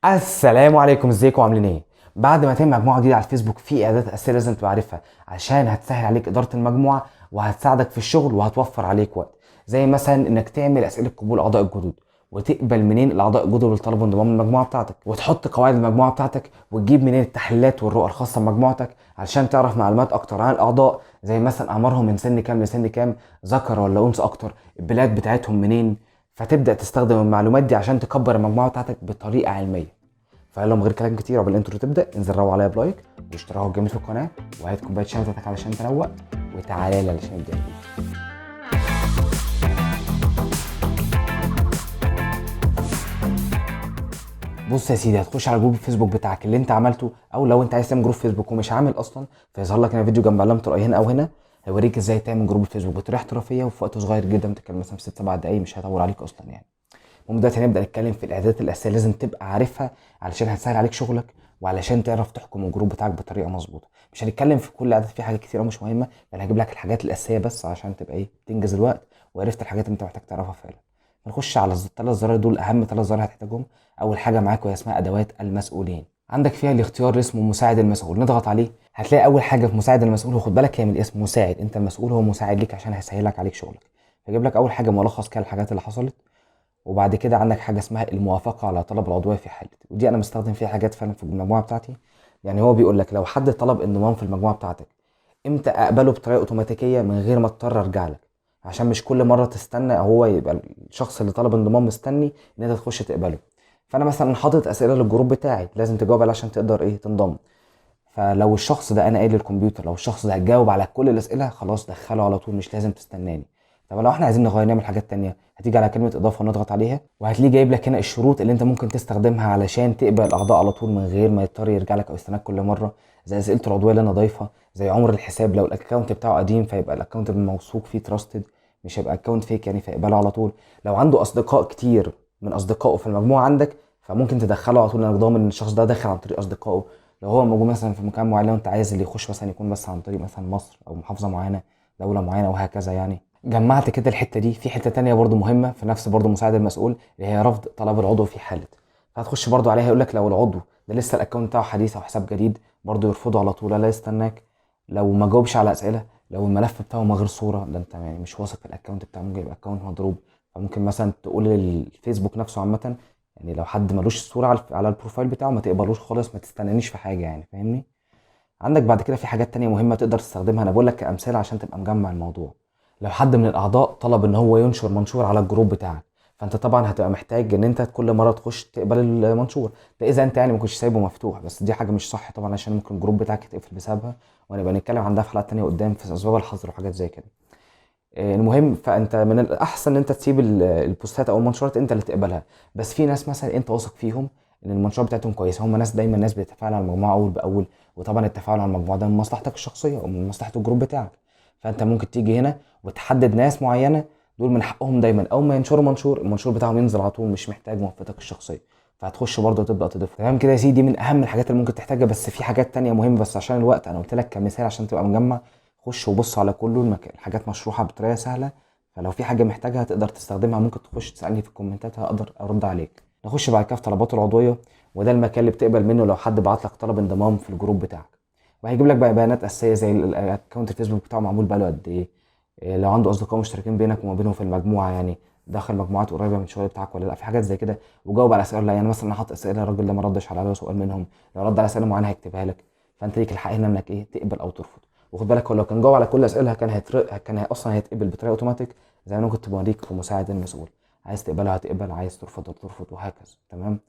السلام عليكم، ازيكم عاملين ايه؟ بعد ما تعمل مجموعه جديده على الفيسبوك في اعدادات اساسيه لازم تبقى عارفها عشان هتسهل عليك اداره المجموعه وهتساعدك في الشغل وهتوفر عليك وقت. زي مثلا انك تعمل اسئله قبول اعضاء الجدد وتقبل منين الاعضاء الجدد اللي طلبوا انضمام المجموعه بتاعتك، وتحط قواعد المجموعه بتاعتك وتجيب منين التحليلات والرؤى الخاصه بمجموعتك علشان تعرف معلومات اكتر عن الاعضاء، زي مثلا اعمارهم من سن كام لسن كام، ذكر ولا انثى اكتر، البلاد بتاعتهم منين. فتبدا تستخدم المعلومات دي عشان تكبر المجموعه بتاعتك بطريقه علميه. فيلا من غير كلام كتير قبل الانترو تبدا انزل روح عليا بلايك واشتراك جامد في القناه وهات كوبايه شاي بتاعتك علشان تروق وتعالى لي علشان نبدا الفيديو. بص يا سيدي، هتخش على جروب الفيسبوك بتاعك اللي انت عملته، او لو انت عايز تعمل جروب فيسبوك ومش عامل اصلا فيظهر لك هنا فيديو جنب علامه الاي هنا او هنا، هيوريك ازاي تعمل جروب الفيسبوك بطريقه احترافيه وفي وقت صغير جدا، بتتكلم مثلا في 6 7 دقايق، مش هيطول عليك اصلا يعني. المهم دلوقتي هنبدا نتكلم في الاعدادات الاساسيه لازم تبقى عارفها علشان هتسهل عليك شغلك وعلشان تعرف تحكم الجروب بتاعك بطريقه مظبوطه. مش هنتكلم في كل اعداد، في حاجات كتيره مش مهمه، انا هجيب لك الحاجات الاساسيه بس عشان تبقى ايه تنجز الوقت وعرفت الحاجات اللي انت محتاج تعرفها فعلا. هنخش على الثلاث زراير دول، اهم ثلاث زراير هتحتاجهم. اول حاجه معاك وهي اسمها ادوات المسؤولين، عندك فيها الاختيار اللي اسمه مساعد المسؤول، نضغط عليه هتلاقي اول حاجه في مساعد المسؤول، وخد بالك هي من الاسم مساعد، انت المسؤول هو مساعد ليك عشان هيسهلك عليك شغلك. هجيب لك اول حاجه ملخص كده الحاجات اللي حصلت، وبعد كده عندك حاجه اسمها الموافقه على طلب العضويه في حالة، ودي انا مستخدم فيها حاجات فعلا في المجموعه بتاعتي. يعني هو بيقول لك لو حد طلب انضمام في المجموعه بتاعتك امتى اقبله بطريقه اوتوماتيكيه من غير ما اضطر ارجع لك، عشان مش كل مره تستنى او هو يبقى الشخص اللي طلب انضمام مستني ان انت تخش تقبله. فانا مثلا حاطط اسئله للجروب بتاعي لازم تجاوب عليها عشان تقدر ايه تنضم. فلو الشخص ده انا قايل للكمبيوتر لو الشخص ده هتجاوب على كل الاسئله خلاص دخله على طول، مش لازم تستناني. طب لو احنا عايزين نغير نعمل حاجات تانية، هتيجي على كلمه اضافه ونضغط عليها وهتلاقيه جايب لك هنا الشروط اللي انت ممكن تستخدمها علشان تقبل الاعضاء على طول من غير ما يضطر يرجع لك او يستناك كل مره. زي اسئله العضويه اللي انا ضايفها، زي عمر الحساب، لو الاكونت بتاعه قديم فيبقى الاكونت الموثوق فيه تراستد، مش هيبقى اكونت فيك يعني فيقبله على طول. لو عنده اصدقاء كتير من اصدقائه في المجموعه عندك فممكن تدخله على طول انك ضامن ان الشخص ده داخل عن طريق اصدقائه. لو هو موجود مثلا في مكان معين، لو انت عايز اللي يخش مثلا يكون بس عن طريق مثلا مصر او محافظه معينه، دوله معينه، وهكذا يعني. جمعت كده الحته دي في حته تانية برضو مهمه في نفس برضو مساعد المسؤول، اللي هي رفض طلب العضو في حاله. فهتخش برضو عليها يقول لك لو العضو ده لسه الاكونت بتاعه حديث او حساب جديد برضو يرفضه على طول لا يستناك. لو ما جاوبش على اسئله، لو الملف بتاعه من غير صوره، ده انت يعني مش واثق في الاكونت بتاعه، ممكن يبقى اكونت مضروب. فممكن مثلا تقول للفيسبوك نفسه عامه، يعني لو حد ملوش الصوره على البروفايل بتاعه ما تقبلوش خالص، ما تستنانيش في حاجه يعني، فاهمني. عندك بعد كده في حاجات تانية مهمة تقدر تستخدمها، انا بقول لك كأمثلة عشان تبقى مجمع الموضوع. لو حد من الاعضاء طلب ان هو ينشر منشور على الجروب بتاعك، فانت طبعا هتبقى محتاج ان انت كل مرة تخش تقبل المنشور ده، اذا انت يعني ما كنتش سايبه مفتوح، بس دي حاجة مش صح طبعا عشان ممكن الجروب بتاعك يتقفل بسببها، وهنبقى نتكلم عن ده في حلقات تانية قدام في اسباب الحظر وحاجات زي كده. المهم فانت من الاحسن ان انت تسيب البوستات او المنشورات انت اللي تقبلها. بس في ناس مثلا انت واثق فيهم ان المنشورات بتاعتهم كويسه، هم ناس دايما ناس بتتفاعل على المجموعه اول باول، وطبعا التفاعل على المجموعه ده من مصلحتك الشخصيه ومن مصلحه الجروب بتاعك. فانت ممكن تيجي هنا وتحدد ناس معينه دول من حقهم دايما اول ما ينشروا منشور المنشور بتاعهم ينزل على طول، مش محتاج موافقتك الشخصيه. فهتخش برضه تبدا تضيف تمام كده يا سيدي. دي من اهم الحاجات اللي ممكن تحتاجها، بس في حاجات تانية مهمه بس عشان الوقت انا قلت لك كمثال عشان تبقى مجمع. خش وبص على كله الحاجات مشروحه بطريقه سهله، فلو في حاجه محتاجها تقدر تستخدمها ممكن تخش تسالني في الكومنتات هقدر ارد عليك. نخش بعد كده في طلبات العضويه، وده المكان اللي بتقبل منه لو حد بعت لك طلب انضمام في الجروب بتاعك. وهيجيب لك بقى بيانات اساسيه زي الاكونت الفيسبوك بتاعه معمول بقاله قد ايه، لو عنده اصدقاء مشتركين بينك وما بينهم في المجموعه، يعني دخل مجموعات قريبه من الشغل بتاعك ولا لا، في حاجات زي كده. وجاوب على اسئله، لا يعني مثلا انا حاطط اسئله الراجل ده ما ردش على سؤال منهم، لو رد على اسئله معينه هيكتبها لك. فانت ليك الحق هنا انك ايه تقبل او ترفض. وخد بالك هو لو كان جاوب على كل الاسئله اصلا هيتقبل بطريقه اوتوماتيك، زي ما انا كنت بوريك في مساعد المسؤول. عايز تقبلها هتقبل، عايز ترفض هترفض، وهكذا تمام.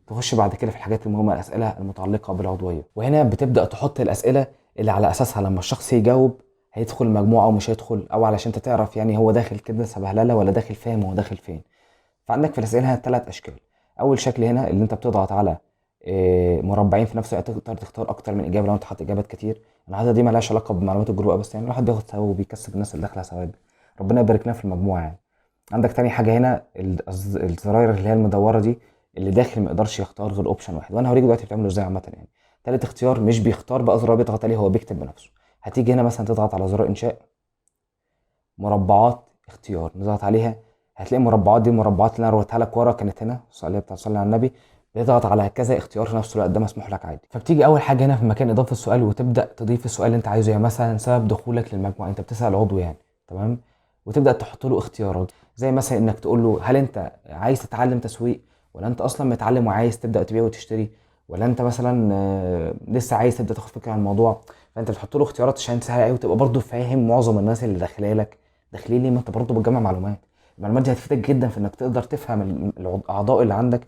تخش بعد كده في الحاجات المهمه، الاسئله المتعلقه بالعضويه، وهنا بتبدا تحط الاسئله اللي على اساسها لما الشخص يجاوب هيدخل المجموعه او مش هيدخل، او علشان انت تعرف يعني هو داخل كده سبهلله ولا داخل فاهم هو داخل فين. فعندك في الاسئله هنا ثلاث اشكال. اول شكل هنا اللي انت بتضغط على مربعين في نفس الوقت تقدر تختار اكتر من اجابه لو انت حاطط اجابات كتير. العاده دي مالهاش علاقه بمعلومات الجروب بس، يعني الواحد بياخد ثواب وبيكسب الناس اللي داخله ثواب، ربنا يبارك لنا في المجموعه يعني. عندك تاني حاجه هنا الزراير اللي هي المدوره دي، اللي داخل ما يقدرش يختار غير اوبشن واحد، وانا هوريك دلوقتي بتعمله ازاي عامه يعني. تالت اختيار مش بيختار بقى زرار بيضغط عليه، هو بيكتب بنفسه. هتيجي هنا مثلا تضغط على زرار انشاء مربعات اختيار، نضغط عليها هتلاقي مربعات، دي المربعات اللي انا رويتها لك ورا كانت هنا، صلي على النبي. بيضغط على كذا اختيار في نفس الوقت، ده مسموح لك عادي. فبتيجي اول حاجه هنا في مكان اضافه السؤال وتبدا تضيف السؤال اللي انت عايزه، يعني مثلا سبب دخولك للمجموعه، انت بتسال عضو يعني، تمام، وتبدا تحط له اختيارات زي مثلا انك تقول له هل انت عايز تتعلم تسويق، ولا انت اصلا متعلم وعايز تبدا تبيع وتشتري، ولا انت مثلا لسه عايز تبدا تاخد فكره عن الموضوع. فانت بتحط له اختيارات عشان تسهل عليه وتبقى برضه فاهم معظم الناس اللي داخله لك داخلين ليه، ما انت برضه بتجمع معلومات. المعلومات دي هتفيدك جدا في انك تقدر تفهم الاعضاء اللي عندك،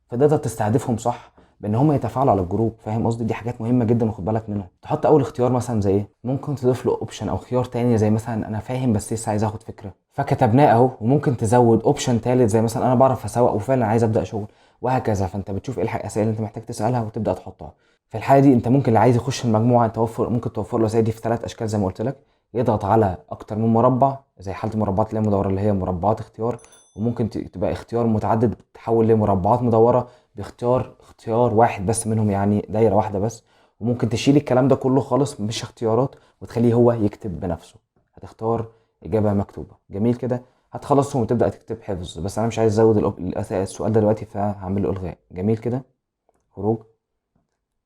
فتقدر تستهدفهم صح بان هم يتفاعلوا على الجروب. فاهم قصدي؟ دي حاجات مهمه جدا وخد بالك منها. تحط اول اختيار مثلا زي ايه، ممكن تضيف له اوبشن او خيار تاني زي مثلا انا فاهم بس لسه عايز اخد فكره، فكتبناه اهو. وممكن تزود اوبشن تالت زي مثلا انا بعرف اسوق وفعلا عايز ابدا شغل، وهكذا. فانت بتشوف ايه الاسئله اللي انت محتاج تسالها وتبدا تحطها. في الحاله دي انت ممكن اللي عايز يخش المجموعه ممكن توفر له زي دي في 3 اشكال زي ما قلت لك. يضغط على اكتر من مربع زي حاله المربعات اللي هي مدوره اللي هي مربعات اختيار، وممكن تبقى اختيار متعدد تتحول لمربعات مدوره اختيار واحد بس منهم، يعني دايره واحده بس. وممكن تشيل الكلام ده كله خالص مش اختيارات وتخليه هو يكتب بنفسه. هتختار اجابه مكتوبه، جميل كده. هتخلصهم وتبدا تكتب حفظ، بس انا مش عايز ازود السؤال ده دلوقتي فهعمل له الغاء. جميل كده، خروج.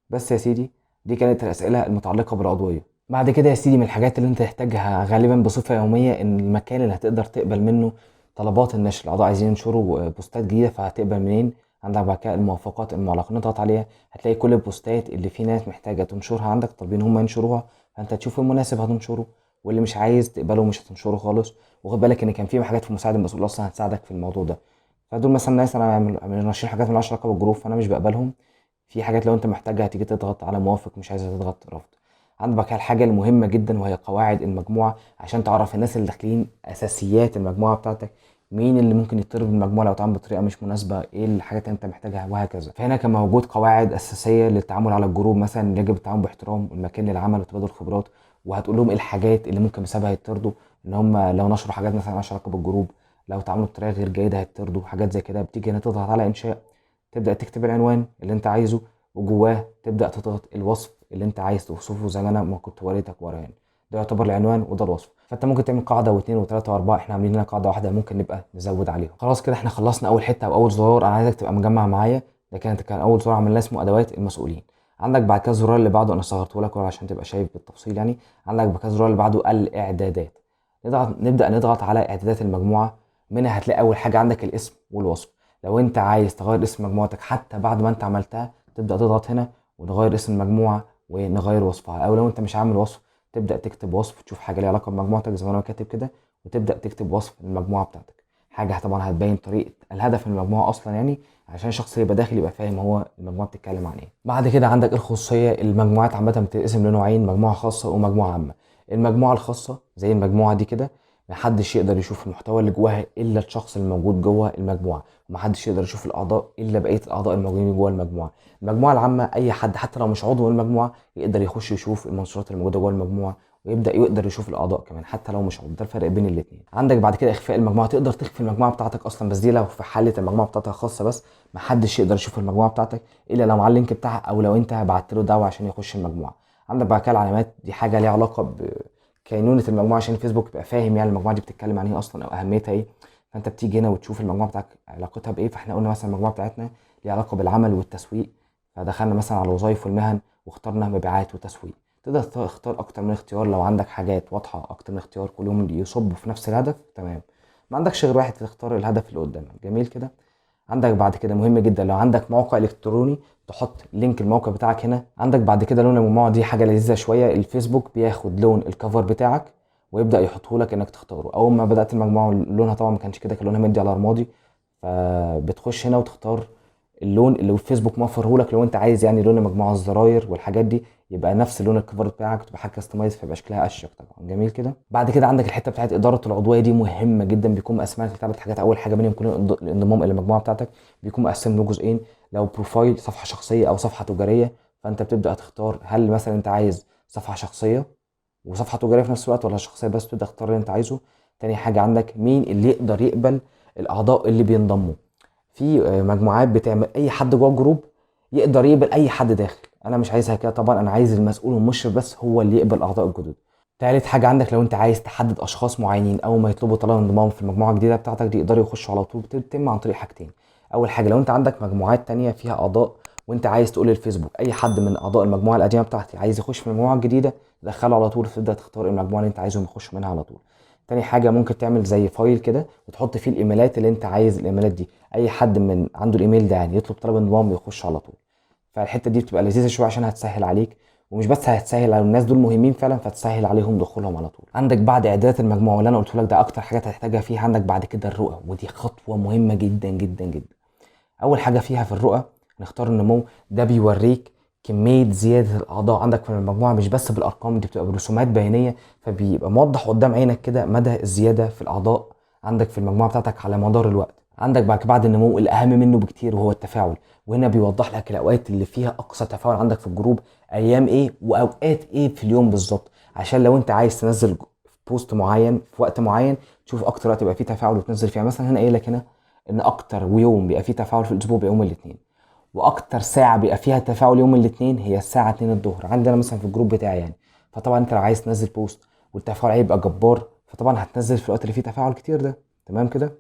بس يا سيدي، دي كانت الاسئله المتعلقه بالعضويه. بعد كده يا سيدي من الحاجات اللي انت تحتاجها غالبا بصفه يوميه ان المكان اللي هتقدر تقبل منه طلبات النشر. الاعضاء عايزين ينشروا بوستات جديده، فهتقبل منين؟ عندك بعد كده الموافقات المعلقه، نضغط عليها هتلاقي كل البوستات اللي في ناس محتاجه تنشرها عندك طالبين هم ينشروها، فانت تشوف المناسب هتنشره، واللي مش عايز تقبله مش هتنشره خالص. وخد بالك ان كان في حاجات في مساعد المسؤول اصلا هتساعدك في الموضوع ده. فدول مثلا ناس انا ناشرين حاجات من 10 علاقه بالجروب فانا مش بقبلهم. في حاجات لو انت محتاجها هتيجي تضغط على موافق، مش عايزها تضغط رفض. عندك بقى الحاجة المهمة جدا وهي قواعد المجموعة، عشان تعرف الناس اللي داخلين أساسيات المجموعة بتاعتك، مين اللي ممكن يطرد من المجموعة لو اتعامل بطريقة مش مناسبة، ايه الحاجات اللي انت محتاجها، وهكذا. فهنا كان موجود قواعد أساسية للتعامل على الجروب، مثلا يجب التعامل باحترام والمكان للعمل وتبادل الخبرات. وهتقول لهم ايه الحاجات اللي ممكن بسببها يطردوا، ان هم لو نشروا حاجات مثلا مالهاش علاقة بالجروب، لو تعاملوا بطريقة غير جيدة هيطردوا، حاجات زي كده. بتيجي هنا تضغط على انشاء، تبدأ تكتب العنوان اللي انت عايزه، وجواه تبدأ تضغط الوصف اللي انت عايز توصفه زي ما انا ما كنت وريتك ورا يعني. ده يعتبر العنوان وده الوصف. فانت ممكن تعمل قاعده واثنين وثلاثه واربعه، احنا عاملين لنا قاعده واحده ممكن نبقى نزود عليهم. خلاص كده احنا خلصنا اول حته او اول زرار. انا عايزك تبقى مجمع معايا. ده كان اول زرار عملناه اسمه ادوات المسؤولين. عندك بعد كده الزرار اللي بعده انا صغرته لك عشان تبقى شايف بالتفصيل يعني. عندك بعد كده الزرار اللي بعده الاعدادات. نبدا نضغط على اعدادات المجموعه. منها هتلاقي اول حاجه عندك الاسم والوصف. لو انت عايز تغير اسم مجموعتك حتى بعد ما انت عملتها تبدا تضغط هنا ونغير اسم المجموعه ونغير وصفها. او لو انت مش عامل وصف تبدا تكتب وصف، تشوف حاجه ليها علاقه بمجموعتك زي ما انا كاتب كده، وتبدا تكتب وصف المجموعه بتاعتك. حاجه طبعا هتبين طريقه الهدف من المجموعه اصلا يعني، عشان الشخص اللي يبقى داخل يبقى فاهم هو المجموعه بتتكلم عن ايه. بعد كده عندك الخصوصيه. المجموعات عامه بتتقسم لنوعين، مجموعه خاصه ومجموعه عامه. المجموعه الخاصه زي المجموعه دي كده محدش يقدر يشوف المحتوى اللي جواها الا الشخص الموجود جوه المجموعه، ومحدش يقدر يشوف الاعضاء الا بقيه الاعضاء الموجودين جوه المجموعه. المجموعه العامه اي حد حتى لو مش عضو من المجموعه يقدر يخش يشوف المنشورات الموجوده جوه المجموعه، ويبدا يقدر يشوف الاعضاء كمان حتى لو مش عضو. ده الفرق بين الاثنين. عندك بعد كده اخفاء المجموعه. تقدر تخفي المجموعه بتاعتك اصلا، بس دي لو في حاله المجموعه بتاعتك خاصه بس. محدش يقدر يشوف المجموعه بتاعتك الا لو على اللينك بتاعها او لو انت بعت له دعوه عشان يخش المجموعه. عندك بعد كده العلامات. دي حاجه ليها علاقه بكينونه المجموعه عشان الفيسبوك يبقى فاهم يعني المجموعه دي بتتكلم عن ايه اصلا او اهميتها ايه. فانت بتيجي هنا وتشوف المجموعه بتاعتك علاقتها بايه. فاحنا قلنا مثلا المجموعه بتاعتنا ليها علاقه بالعمل والتسويق، فدخلنا مثلا على الوظائف والمهن واخترنا مبيعات وتسويق. تقدر تختار اكتر من اختيار لو عندك حاجات واضحه اكتر من اختيار كلهم يصبوا في نفس الهدف، تمام. ما عندكش غير واحد تختار الهدف اللي قدامك، جميل كده. عندك بعد كده مهم جدا لو عندك موقع الكتروني تحط لينك الموقع بتاعك هنا. عندك بعد كده لون المجموعه. دي حاجه لذيذه شويه. الفيسبوك بياخد لون الكفر بتاعك ويبدا يحطه لك انك تختاره. اول ما بدات المجموعه لونها طبعا ما كانش كده، كان لونها مدي على رمادي. فبتخش هنا وتختار اللون اللي الفيسبوك موفره لك. لو انت عايز يعني لون المجموعه الزراير والحاجات دي يبقى نفس لون الكفر بتاعك، تبقى حاجه كاستمايز فيبقى شكلها اشيك طبعا، جميل كده. بعد كده عندك الحته بتاعت اداره العضويه. دي مهمه جدا. بيكون مقسمها لك 3 حاجات. اول حاجه منهم يكون الانضمام الى المجموعه بتاعتك، بيكون مقسم له جزئين. لو بروفايل صفحه شخصيه او صفحه تجاريه، فانت بتبدا تختار هل مثلا انت عايز صفحه شخصيه وصفحه تجاريه في نفس الوقت، ولا شخصيه بس. تبدا تختار اللي انت عايزه. تاني حاجه عندك مين اللي يقدر يقبل الاعضاء اللي بينضموا. في مجموعات بتعمل اي حد جوه الجروب يقدر يقبل اي حد داخل. انا مش عايزها كده طبعا، انا عايز المسؤول والمشرف بس هو اللي يقبل الاعضاء الجدد. تالت حاجه عندك لو انت عايز تحدد اشخاص معينين اول ما يطلبوا طلب انضمام في المجموعه الجديده بتاعتك دي يقدروا يخشوا على طول، بتتم عن طريق حاجتين. اول حاجه لو انت عندك مجموعات تانية فيها اعضاء وانت عايز تقول للفيسبوك اي حد من اعضاء المجموعه القديمه بتاعتي عايز يخش في المجموعه الجديده تدخله على طول، تبدا تختار المجموعه اللي انت عايزهم يخشوا منها على طول. تاني حاجه ممكن تعمل زي فايل كده وتحط فيه الايميلات اللي انت عايز الايميلات دي اي حد من عنده الايميل ده يعني يطلب طلب انضمام يخش على طول. فالحته دي بتبقى لذيذه شويه عشان هتسهل عليك، ومش بس هتسهل على الناس دول مهمين فعلا فتسهل عليهم دخولهم على طول. عندك بعد اعدادات المجموعه اللي انا قلت لك ده اكتر حاجات هتحتاجها فيها، عندك بعد كده الرؤى، ودي خطوه مهمه جدا جدا جدا. اول حاجه فيها في الرؤى نختار النمو، ده بيوريك كميه زياده الاعضاء عندك في المجموعه مش بس بالارقام، دي بتبقى برسومات بيانيه فبيبقى موضح قدام عينك كده مدى الزياده في الاعضاء عندك في المجموعه بتاعتك على مدار الوقت. عندك بعد النمو الاهم منه بكتير وهو التفاعل، وهنا بيوضح لك الاوقات اللي فيها اقصى تفاعل عندك في الجروب، ايام ايه واوقات ايه في اليوم بالظبط، عشان لو انت عايز تنزل بوست معين في وقت معين تشوف اكتر وقت يبقى فيه تفاعل وتنزل فيها. مثلا هنا قايل لك هنا ان اكتر يوم بيبقى فيه تفاعل في الاسبوع بيبقى يوم الاثنين، واكتر ساعه بيبقى فيها تفاعل يوم الاثنين هي الساعه 2 الظهر عندنا مثلا في الجروب بتاعي يعني. فطبعا انت لو عايز تنزل بوست والتفاعل هيبقى جبار فطبعا هتنزل في الوقت اللي فيه تفاعل كتير ده. تمام كده؟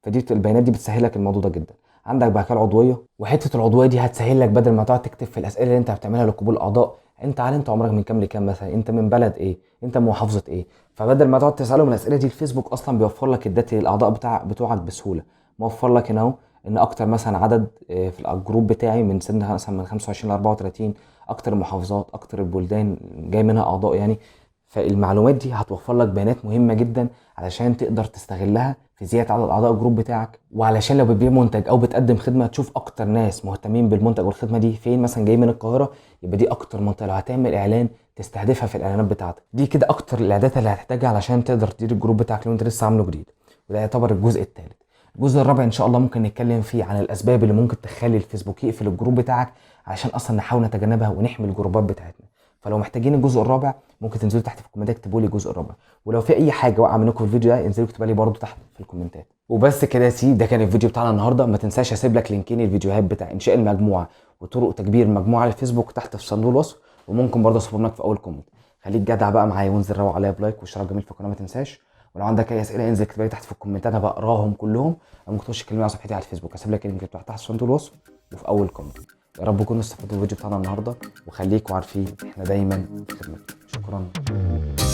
فدي البيانات دي بتسهل لك الموضوع ده جدا. عندك بعد كده العضويه، وحته العضويه دي هتسهل لك بدل ما تقعد تكتب في الاسئله اللي انت بتعملها لقبول الاعضاء انت عارف انت عمرك من كام لكام، مثلا انت من بلد ايه، انت من محافظه ايه، فبدل ما تقعد تسالهم الاسئله دي الفيسبوك اصلا بيوفر لك الداتا للاعضاء بتوعك بسهوله. موفر لك هنا اهو ان اكتر مثلا عدد في الجروب بتاعي من سن مثلا من 25 ل 34، اكتر المحافظات اكتر البلدان جاي منها اعضاء يعني. فالمعلومات دي هتوفر لك بيانات مهمه جدا علشان تقدر تستغلها في زياده عدد اعضاء الجروب بتاعك، وعلشان لو بتبيع منتج او بتقدم خدمه تشوف اكتر ناس مهتمين بالمنتج والخدمه دي فين، مثلا جاي من القاهره يبقى دي اكتر منطقه لو هتعمل اعلان تستهدفها في الاعلانات بتاعتك. دي كده اكتر الاعدادات اللي هتحتاجها علشان تقدر تدير الجروب بتاعك لو انت لسه عامله جديد، وده يعتبر الجزء الثالث. الجزء الرابع ان شاء الله ممكن نتكلم فيه عن الاسباب اللي ممكن تخلي الفيسبوك يقفل الجروب بتاعك عشان اصلا نحاول نتجنبها ونحمي الجروبات بتاعتنا. فلو محتاجين الجزء الرابع ممكن تنزلوا تحت في الكومنتات تكتبوا لي الجزء الرابع، ولو في اي حاجه واقعه منكم في الفيديو ده انزلوا اكتبوا لي برده تحت في الكومنتات. وبس كده يا سيدي، ده كان الفيديو بتاعنا النهارده. ما تنساش اسيب لك لينكين الفيديوهات بتاع انشاء المجموعه وطرق تكبير المجموعه على الفيسبوك تحت في صندوق الوصف، وممكن برده اسيبهم لك في اول كومنت. خليك جدع بقى معايا وانزل روق عليا بلايك واشتراك جميل في القناه ما تنساش. ولو عندك اي اسئله انزل اكتبها لي تحت في الكومنتات انا بقراهم كلهم، او ممكن تخش تكلمني على صفحتي على الفيسبوك هسيب لك اللينك بتاعها تحت في صندوق الوصف وفي اول كومنت. يا رب تكونوا استفدتوا من الفيديو بتاعنا النهارده، وخليكوا عارفين احنا دايما في خدمتكم. شكرا.